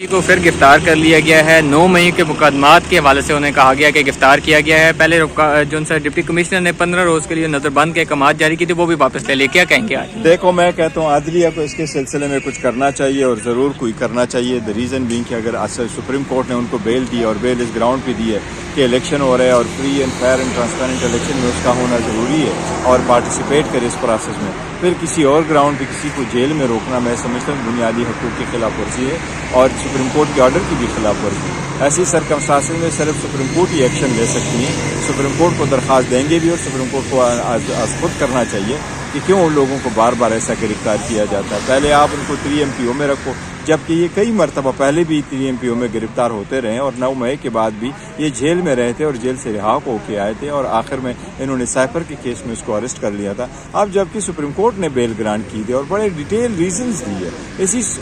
کو پھر گرفتار کر لیا گیا ہے۔ 9 مئی کے مقدمات کے حوالے سے انہیں کہا گیا کہ گرفتار کیا گیا ہے۔ پہلے جو ان سے ڈپٹی کمشنر نے 15 روز کے لیے نظر بند کے احکامات جاری کی تھی، وہ بھی واپس لے کیا کہیں گے آج؟ دیکھو، میں کہتا ہوں عدلیہ کو اس کے سلسلے میں کچھ کرنا چاہیے اور ضرور کوئی کرنا چاہیے۔ دی ریزن بینگ کہ اگر سپریم کورٹ نے ان کو بیل دی اور بیل اس گراؤنڈ پہ دی ہے کہ الیکشن ہو رہا ہے اور free and fair and transparent election میں اس کا ہونا ضروری ہے اور پارٹیسپیٹ کرے اس پروسیس میں، پھر کسی اور گراؤنڈ پہ کسی کو جیل میں روکنا میں سمجھتا ہوں بنیادی حقوق کی خلاف ورزی ہے اور سپریم کورٹ کے آرڈر کی بھی خلاف ورزی ہے۔ ایسی سرکمسٹانسز میں صرف سپریم کورٹ ہی ایکشن لے سکتی ہیں۔ سپریم کورٹ کو درخواست دیں گے بھی اور سپریم کورٹ کو از خود کرنا چاہیے کہ کیوں ان لوگوں کو بار بار ایسا گرفتار کیا جاتا ہے۔ پہلے آپ ان کو 3 MPO میں رکھو، جبکہ یہ کئی مرتبہ پہلے بھی 3 MPO میں گرفتار ہوتے رہے اور 9 مئی کے بعد بھی یہ جیل میں رہے تھے اور جیل سے رہا ہو کے آئے تھے اور آخر میں انہوں نے سائپر کے کیس میں اس کو اریسٹ کر لیا تھا۔ اب جبکہ سپریم کورٹ نے بیل گرانٹ کی تھی اور بڑے ڈیٹیل ریزنز دی ہے،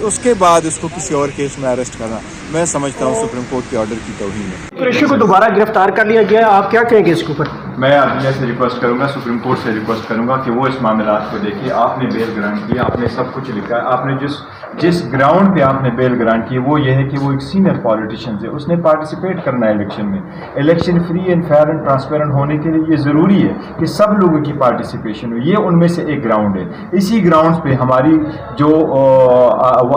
اس کے بعد اس کو کسی اور کیس میں اریسٹ کرنا میں سمجھتا ہوں سپریم کورٹ کے آرڈر کی توہین ہے۔ قریشی کو دوبارہ گرفتار کر لیا گیا ہے، آپ کیا کہیں گے اس کے اوپر؟ میں عدلیہ سے ریکویسٹ کروں گا، سپریم کورٹ سے ریکویسٹ کروں گا کہ وہ اس معاملات کو دیکھے۔ آپ نے بیل گرانٹ کی، آپ نے سب کچھ لکھا ہے، آپ نے جس گراؤنڈ پہ آپ نے بیل گرانٹ کی وہ یہ ہے کہ وہ ایک سینئر پولیٹیشین ہے، اس نے پارٹیسپیٹ کرنا ہے الیکشن میں۔ Election free and fair and transparent ہونے کے لیے یہ ضروری ہے کہ سب لوگوں کی پارٹیسپیشن ہو، یہ ان میں سے ایک گراؤنڈ ہے۔ اسی گراؤنڈ پہ ہماری جو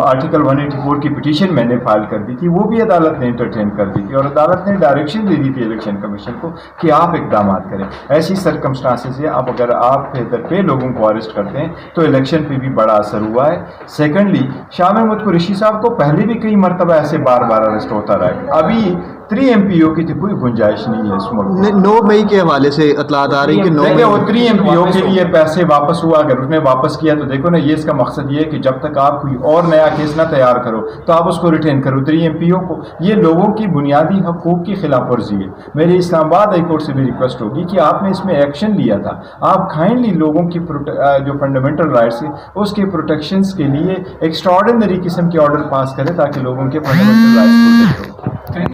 آرٹیکل 184 کی پٹیشن میں نے فائل کر دی تھی وہ بھی عدالت نے انٹرٹین کر دی تھی اور عدالت نے ڈائریکشن دے دی تھی الیکشن کمیشن کو کہ آپ اقدامات کریں۔ ایسی سرکمسٹانسز ہے، اب اگر آپ ادھر پہ لوگوں کو اریسٹ کرتے ہیں تو الیکشن پہ بھی بڑا اثر ہوا ہے۔ سیکنڈلی، شاہ محمود قریشی صاحب کو پہلے بھی کئی مرتبہ ایسے بار بار اریسٹ ہوتا رہا ہے، ابھی 3 MPO کی کوئی گنجائش نہیں ہے اس ملک میں۔ 9 مئی کے حوالے سے اطلاعات آ رہی ہیں کہ 9 مئی وہ 3 MPO کے لیے پیسے واپس ہوا، اگر اس نے واپس کیا تو دیکھو نا، یہ اس کا مقصد یہ ہے کہ جب تک آپ کوئی اور نیا کیس نہ تیار کرو تو آپ اس کو ریٹین کرو 3 MPO کو۔ یہ لوگوں کی بنیادی حقوق کی خلاف ورزی ہے۔ میری اسلام آباد ہائی کورٹ سے بھی ریکویسٹ ہوگی کہ آپ نے اس میں ایکشن لیا تھا، آپ کائنڈلی لوگوں کی جو فنڈامنٹل رائٹس ہیں اس کے پروٹیکشنز کے لیے ایکسٹراڈنری قسم کے آرڈر پاس کریں تاکہ لوگوں کے فنڈامنٹل رائٹس پروٹیکٹ ہو۔